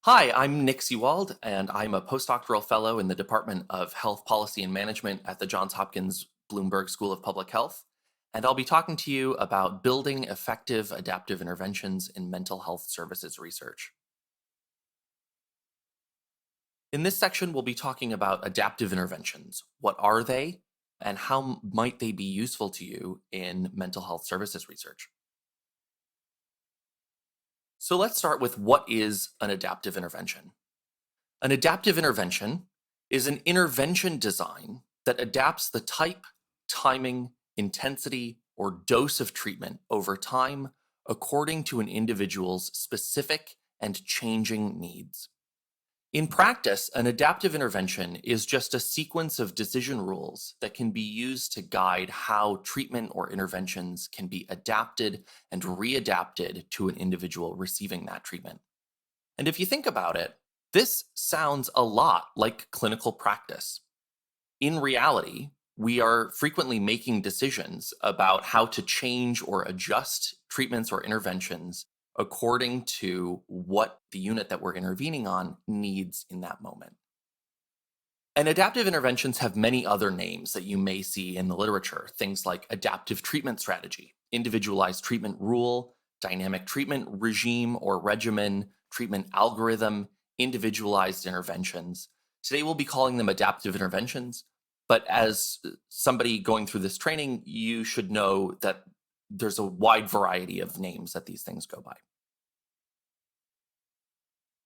Hi, I'm Nick Seewald, and I'm a postdoctoral fellow in the Department of Health Policy and Management at the Johns Hopkins Bloomberg School of Public Health. And I'll be talking to you about building effective adaptive interventions in mental health services research. In this section, we'll be talking about adaptive interventions. What are they, and how might they be useful to you in mental health services research? So let's start with what is an adaptive intervention. An adaptive intervention is an intervention design that adapts the type, timing, intensity, or dose of treatment over time according to an individual's specific and changing needs. In practice, an adaptive intervention is just a sequence of decision rules that can be used to guide how treatment or interventions can be adapted and readapted to an individual receiving that treatment. And if you think about it, this sounds a lot like clinical practice. In reality, we are frequently making decisions about how to change or adjust treatments or interventions according to what the unit that we're intervening on needs in that moment. And adaptive interventions have many other names that you may see in the literature, things like adaptive treatment strategy, individualized treatment rule, dynamic treatment regime or regimen, treatment algorithm, individualized interventions. Today we'll be calling them adaptive interventions, but as somebody going through this training, you should know that there's a wide variety of names that these things go by.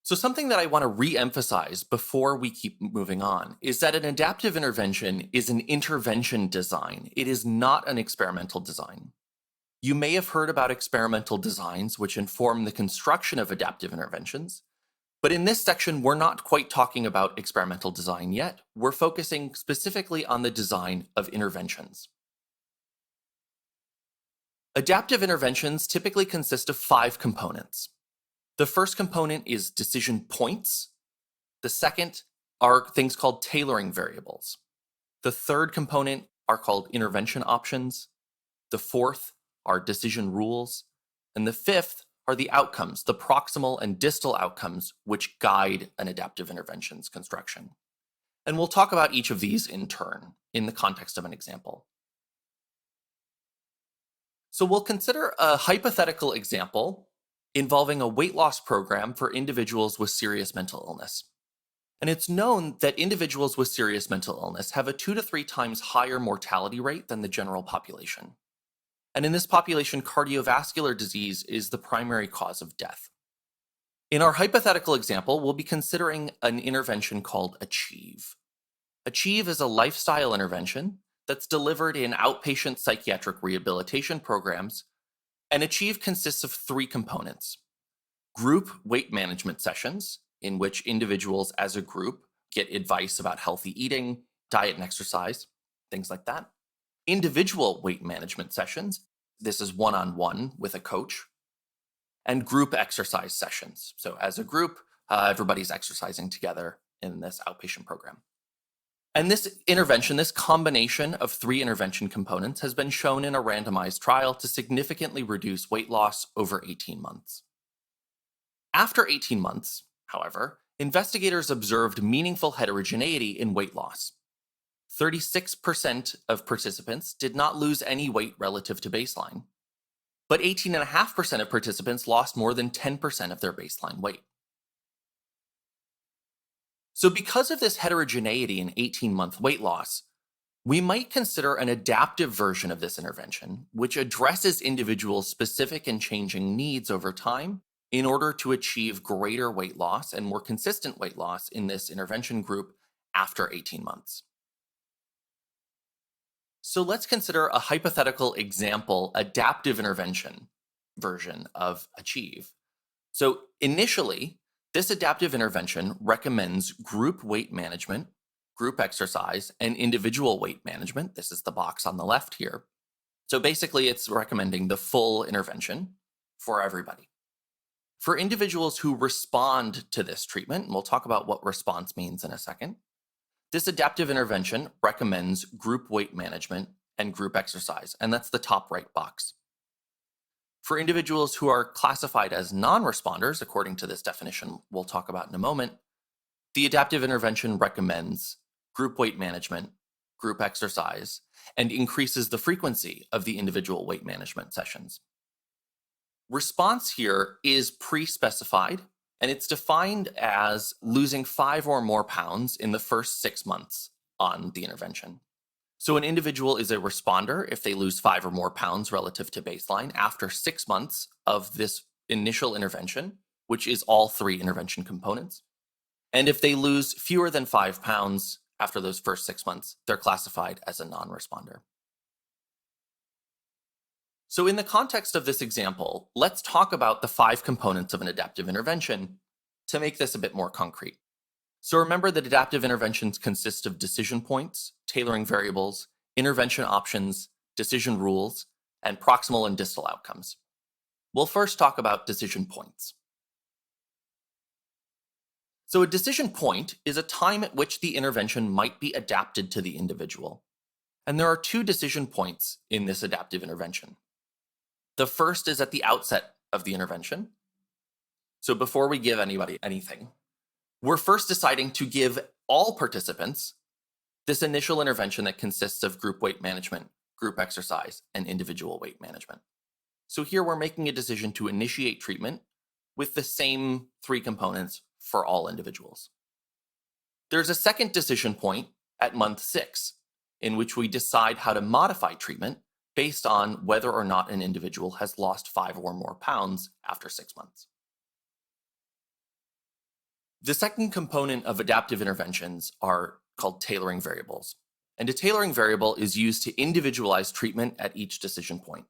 So something that I want to re-emphasize before we keep moving on is that an adaptive intervention is an intervention design. It is not an experimental design. You may have heard about experimental designs which inform the construction of adaptive interventions, but in this section, we're not quite talking about experimental design yet. We're focusing specifically on the design of interventions. Adaptive interventions typically consist of 5 components. The first component is decision points. The second are things called tailoring variables. The third component are called intervention options. The fourth are decision rules. And the fifth are the outcomes, the proximal and distal outcomes, which guide an adaptive intervention's construction. And we'll talk about each of these in turn in the context of an example. So we'll consider a hypothetical example involving a weight loss program for individuals with serious mental illness. And it's known that individuals with serious mental illness have a 2 to 3 times higher mortality rate than the general population. And in this population, cardiovascular disease is the primary cause of death. In our hypothetical example, we'll be considering an intervention called Achieve. Achieve is a lifestyle intervention that's delivered in outpatient psychiatric rehabilitation programs, and Achieve consists of 3 components. Group weight management sessions, in which individuals as a group get advice about healthy eating, diet and exercise, things like that. Individual weight management sessions, this is one-on-one with a coach. And group exercise sessions. So as a group, everybody's exercising together in this outpatient program. And this intervention, this combination of 3 intervention components has been shown in a randomized trial to significantly reduce weight loss over 18 months. After 18 months, however, investigators observed meaningful heterogeneity in weight loss. 36% of participants did not lose any weight relative to baseline, but 18.5% of participants lost more than 10% of their baseline weight. So because of this heterogeneity in 18-month weight loss, we might consider an adaptive version of this intervention, which addresses individuals' specific and changing needs over time in order to achieve greater weight loss and more consistent weight loss in this intervention group after 18 months. So let's consider a hypothetical example adaptive intervention version of Achieve. So initially, this adaptive intervention recommends group weight management, group exercise, and individual weight management. This is the box on the left here. So basically, it's recommending the full intervention for everybody. For individuals who respond to this treatment, and we'll talk about what response means in a second, this adaptive intervention recommends group weight management and group exercise, and that's the top right box. For individuals who are classified as non-responders, according to this definition we'll talk about in a moment, the adaptive intervention recommends group weight management, group exercise, and increases the frequency of the individual weight management sessions. Response here is pre-specified, and it's defined as losing 5 or more pounds in the first 6 months on the intervention. So an individual is a responder if they lose 5 or more pounds relative to baseline after 6 months of this initial intervention, which is all 3 intervention components. And if they lose fewer than 5 pounds after those first 6 months, they're classified as a non-responder. So in the context of this example, let's talk about the 5 components of an adaptive intervention to make this a bit more concrete. So remember that adaptive interventions consist of decision points, tailoring variables, intervention options, decision rules, and proximal and distal outcomes. We'll first talk about decision points. So a decision point is a time at which the intervention might be adapted to the individual. And there are 2 decision points in this adaptive intervention. The first is at the outset of the intervention. So before we give anybody anything, we're first deciding to give all participants this initial intervention that consists of group weight management, group exercise, and individual weight management. So here we're making a decision to initiate treatment with the same 3 components for all individuals. There's a second decision point at month 6, in which we decide how to modify treatment based on whether or not an individual has lost 5 or more pounds after 6 months. The second component of adaptive interventions are called tailoring variables. And a tailoring variable is used to individualize treatment at each decision point.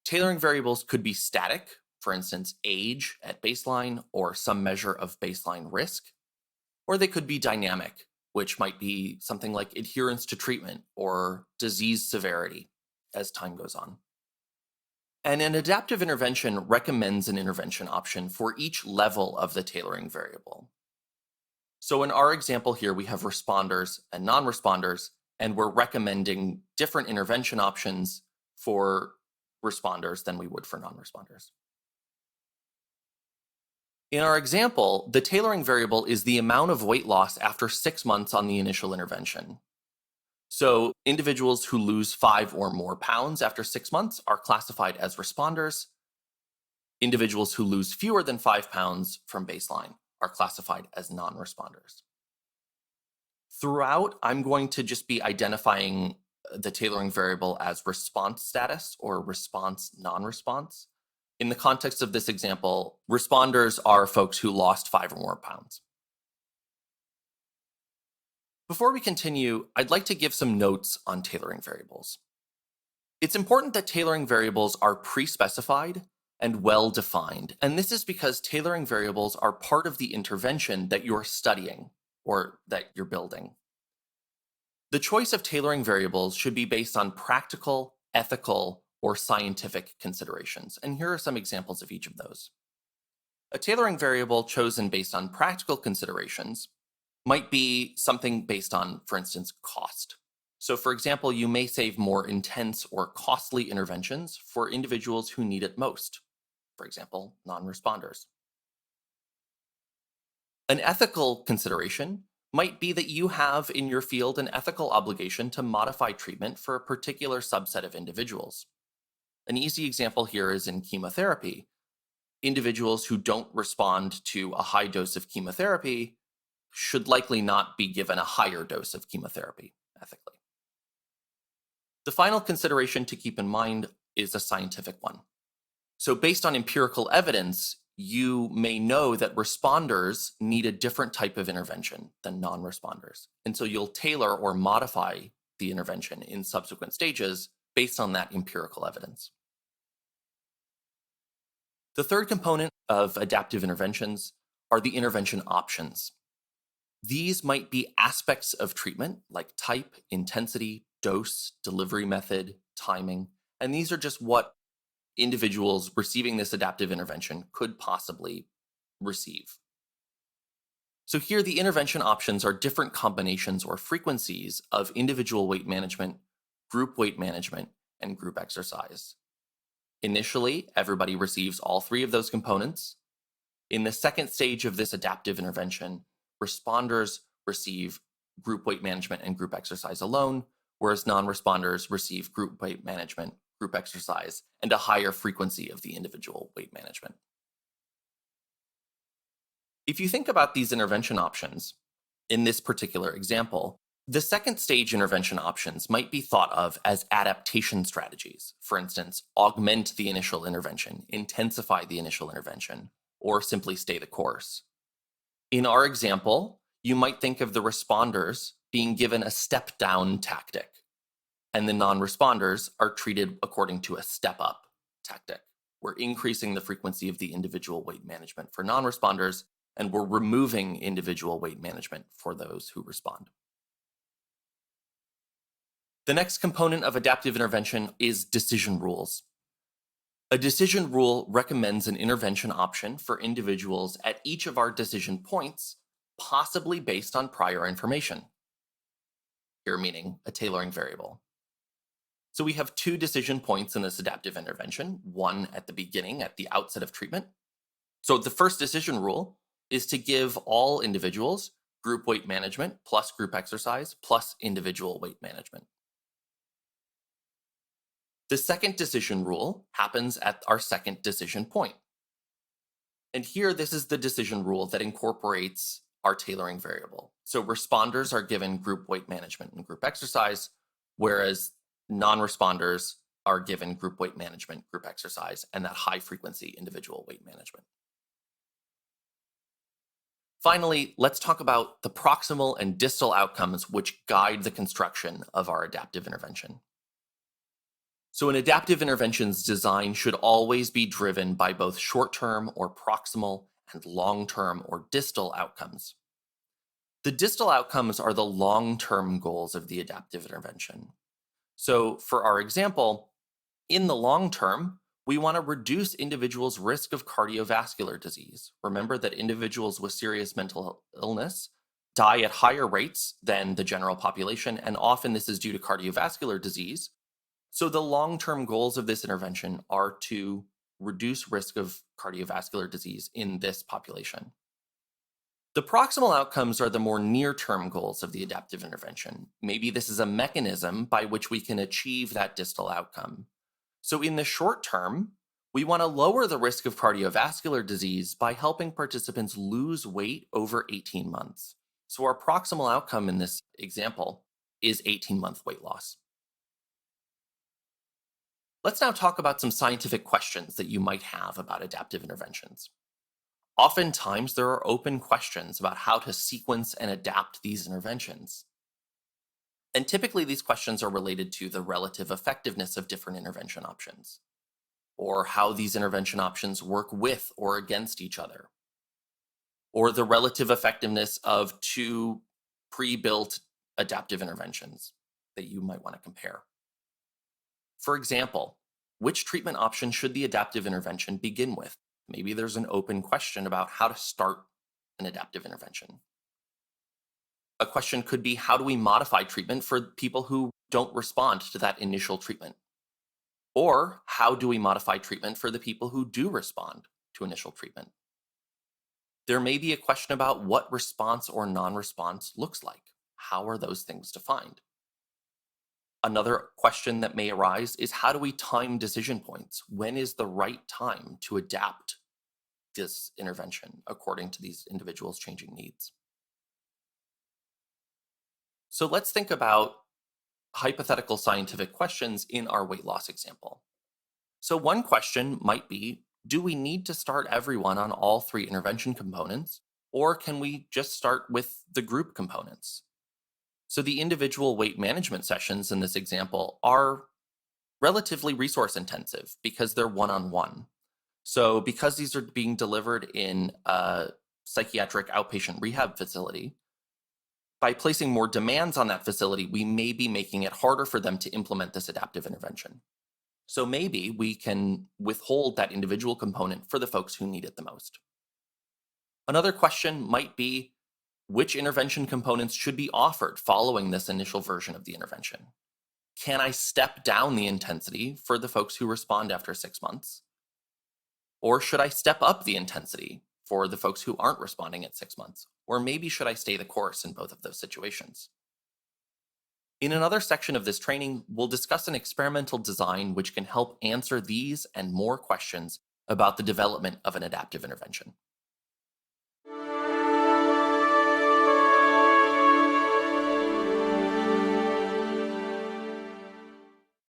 Tailoring variables could be static, for instance, age at baseline or some measure of baseline risk, or they could be dynamic, which might be something like adherence to treatment or disease severity as time goes on. And an adaptive intervention recommends an intervention option for each level of the tailoring variable. So in our example here, we have responders and non-responders, and we're recommending different intervention options for responders than we would for non-responders. In our example, the tailoring variable is the amount of weight loss after 6 months on the initial intervention. So individuals who lose 5 or more pounds after 6 months are classified as responders. Individuals who lose fewer than 5 pounds from baseline are classified as non-responders. Throughout, I'm going to just be identifying the tailoring variable as response status or response non-response. In the context of this example, responders are folks who lost 5 or more pounds. Before we continue, I'd like to give some notes on tailoring variables. It's important that tailoring variables are pre-specified and well-defined, and this is because tailoring variables are part of the intervention that you're studying or that you're building. The choice of tailoring variables should be based on practical, ethical, or scientific considerations, and here are some examples of each of those. A tailoring variable chosen based on practical considerations might be something based on, for instance, cost. So for example, you may save more intense or costly interventions for individuals who need it most, for example, non-responders. An ethical consideration might be that you have in your field an ethical obligation to modify treatment for a particular subset of individuals. An easy example here is in chemotherapy. Individuals who don't respond to a high dose of chemotherapy should likely not be given a higher dose of chemotherapy ethically. The final consideration to keep in mind is a scientific one. So based on empirical evidence, you may know that responders need a different type of intervention than non-responders. And so you'll tailor or modify the intervention in subsequent stages based on that empirical evidence. The third component of adaptive interventions are the intervention options. These might be aspects of treatment like type, intensity, dose, delivery method, timing, and these are just what individuals receiving this adaptive intervention could possibly receive. So here the intervention options are different combinations or frequencies of individual weight management, group weight management, and group exercise. Initially, everybody receives all three of those components. In the second stage of this adaptive intervention, responders receive group weight management and group exercise alone, whereas non-responders receive group weight management, group exercise, and a higher frequency of the individual weight management. If you think about these intervention options, in this particular example, the second stage intervention options might be thought of as adaptation strategies. For instance, augment the initial intervention, intensify the initial intervention, or simply stay the course. In our example, you might think of the responders being given a step-down tactic, and the non-responders are treated according to a step-up tactic. We're increasing the frequency of the individual weight management for non-responders, and we're removing individual weight management for those who respond. The next component of adaptive intervention is decision rules. A decision rule recommends an intervention option for individuals at each of our decision points, possibly based on prior information. Here meaning a tailoring variable. So we have two decision points in this adaptive intervention, one at the beginning, at the outset of treatment. So the first decision rule is to give all individuals group weight management plus group exercise plus individual weight management. The second decision rule happens at our second decision point. And here, this is the decision rule that incorporates our tailoring variable. So responders are given group weight management and group exercise, whereas non-responders are given group weight management, group exercise, and that high frequency individual weight management. Finally, let's talk about the proximal and distal outcomes which guide the construction of our adaptive intervention. So an adaptive intervention's design should always be driven by both short-term or proximal and long-term or distal outcomes. The distal outcomes are the long-term goals of the adaptive intervention. So for our example, in the long term, we want to reduce individuals' risk of cardiovascular disease. Remember that individuals with serious mental illness die at higher rates than the general population, and often this is due to cardiovascular disease. So the long-term goals of this intervention are to reduce risk of cardiovascular disease in this population. The proximal outcomes are the more near-term goals of the adaptive intervention. Maybe this is a mechanism by which we can achieve that distal outcome. So in the short term, we want to lower the risk of cardiovascular disease by helping participants lose weight over 18 months. So our proximal outcome in this example is 18-month weight loss. Let's now talk about some scientific questions that you might have about adaptive interventions. Oftentimes, there are open questions about how to sequence and adapt these interventions. And typically, these questions are related to the relative effectiveness of different intervention options, or how these intervention options work with or against each other, or the relative effectiveness of two pre-built adaptive interventions that you might want to compare. For example, which treatment option should the adaptive intervention begin with? Maybe there's an open question about how to start an adaptive intervention. A question could be, how do we modify treatment for people who don't respond to that initial treatment? Or how do we modify treatment for the people who do respond to initial treatment? There may be a question about what response or non-response looks like. How are those things defined? Another question that may arise is, how do we time decision points? When is the right time to adapt this intervention according to these individuals' changing needs? So let's think about hypothetical scientific questions in our weight loss example. So one question might be, do we need to start everyone on all three intervention components, or can we just start with the group components? So the individual weight management sessions in this example are relatively resource intensive because they're one-on-one. So because these are being delivered in a psychiatric outpatient rehab facility, by placing more demands on that facility, we may be making it harder for them to implement this adaptive intervention. So maybe we can withhold that individual component for the folks who need it the most. Another question might be, which intervention components should be offered following this initial version of the intervention? Can I step down the intensity for the folks who respond after 6 months? Or should I step up the intensity for the folks who aren't responding at 6 months? Or maybe should I stay the course in both of those situations? In another section of this training, we'll discuss an experimental design which can help answer these and more questions about the development of an adaptive intervention.